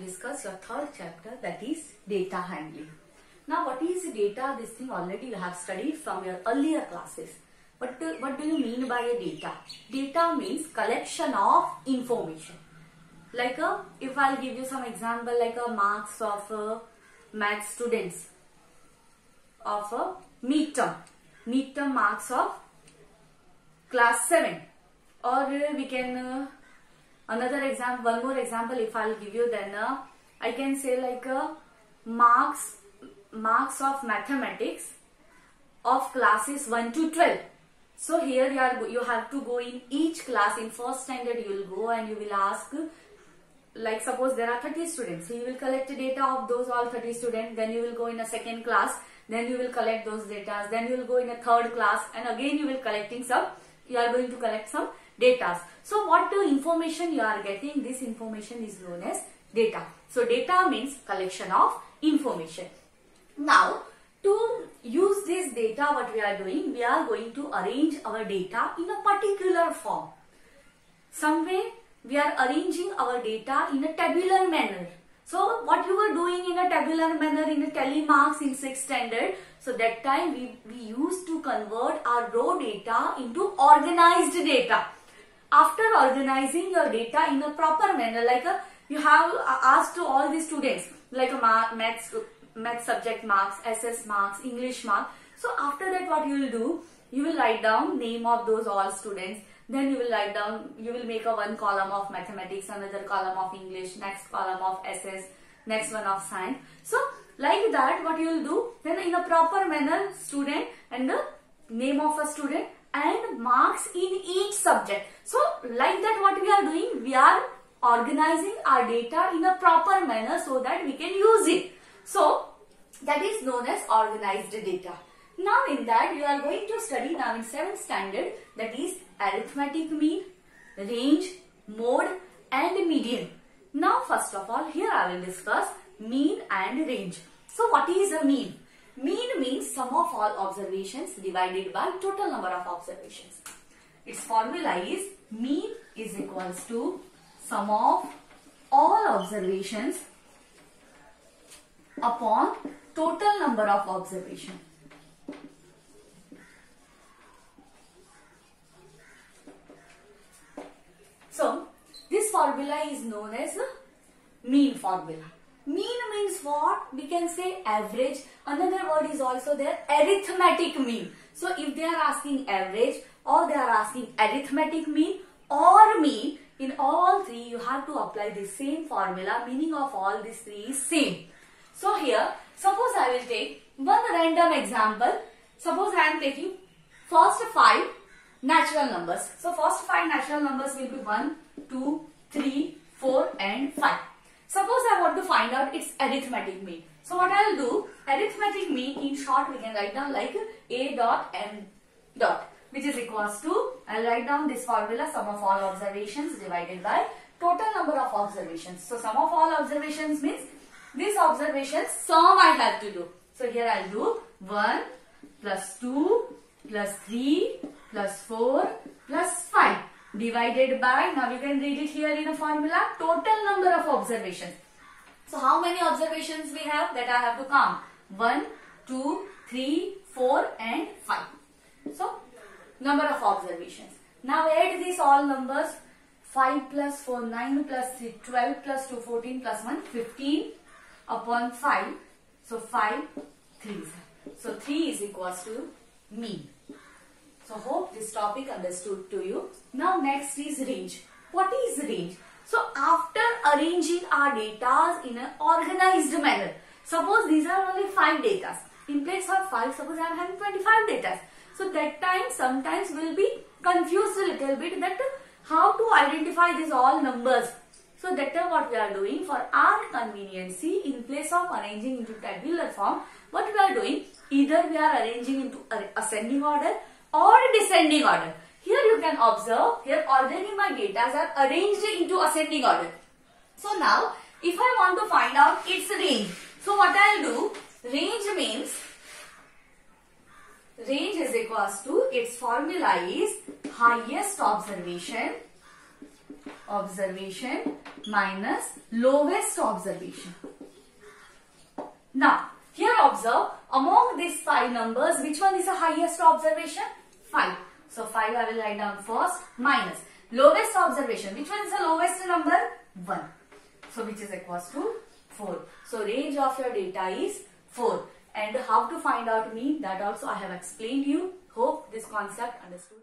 will discuss your third chapter, that is data handling. Now what is data? This thing already you have studied from your earlier classes. But what do you mean by a data? Data means collection of information. Like if I'll give you some example, like marks of math students of a midterm marks of class 7, or we can another example, one more example if I'll give you, then I can say like marks of mathematics of classes 1 to 12. So here you have to go in each class. In first standard you will go and you will ask, like suppose there are 30 students, so you will collect data of those all 30 students. Then you will go in a second class, then you will collect those data. Then you will go in a third class, and again you will you are going to collect some data. So what information you are getting, this information is known as data. So data means collection of information. Now to use this data, what we are doing, we are going to arrange our data in a particular form. Some way we are arranging our data in a tabular manner. So what you were doing in a tabular manner in a telemarks in 6th standard, so that time we used to convert our raw data into organized data. After organizing your data in a proper manner, like you have asked to all the students, like math subject marks, SS marks, English marks. So after that what you will do, you will write down name of those all students. Then you will write down, you will make a one column of mathematics, another column of English, next column of SS, next one of science. So like that what you will do, then in a proper manner student and the name of a student and marks in each subject. So like that what we are doing, we are organizing our data in a proper manner so that we can use it. So that is known as organized data. Now in that you are going to study now in 7th standard, that is arithmetic mean, range, mode and median. Now first of all here I will discuss mean and range. So what is a mean? Mean means sum of all observations divided by total number of observations. Its formula is mean is equals to sum of all observations upon total number of observations. So this formula is known as mean formula. Mean means what? We can say average. Another word is also there, arithmetic mean. So if they are asking average or they are asking arithmetic mean or mean, in all three you have to apply the same formula. Meaning of all these three is same. So here, suppose I will take one random example. Suppose I am taking first 5 natural numbers. So first 5 natural numbers will be 1, 2, 3, 4 and 5. Suppose I want to find out its arithmetic mean. So what I will do, arithmetic mean in short we can write down like A dot M dot, which is equals to, I will write down this formula, sum of all observations divided by total number of observations. So sum of all observations means these observations sum I have to do. So here I will do 1 plus 2 plus 3 plus 4 plus 5 divided by, now you can read it here in a formula, total number of observations. So how many observations we have, that I have to count? 1, 2, 3, 4 and 5. So number of observations. Now add these all numbers. 5 plus 4, 9 plus 3, 12 plus 2, 14 plus 1, 15 upon 5. So 5, 3. So 3 is equals to mean. So hope this topic understood to you. Now next is range. What is range? So after arranging our data in an organized manner, suppose these are only 5 data. In place of 5, suppose I am having 25 data. So that time sometimes we will be confused a little bit that how to identify these all numbers. So that is what we are doing for our conveniency. In place of arranging into tabular form, what we are doing, either we are arranging into ascending order or descending order. Here you can observe, here already my data are arranged into ascending order. So now if I want to find out its range, so what I will do, range means, range is equals to, its formula is highest observation observation minus lowest observation. Now, here observe, among these 5 numbers, which one is the highest observation? 5. So 5 I will write down first, minus lowest observation. Which one is the lowest number? 1. So which is equals to 4. So range of your data is 4. And how to find out mean, that also I have explained you. Hope this concept understood.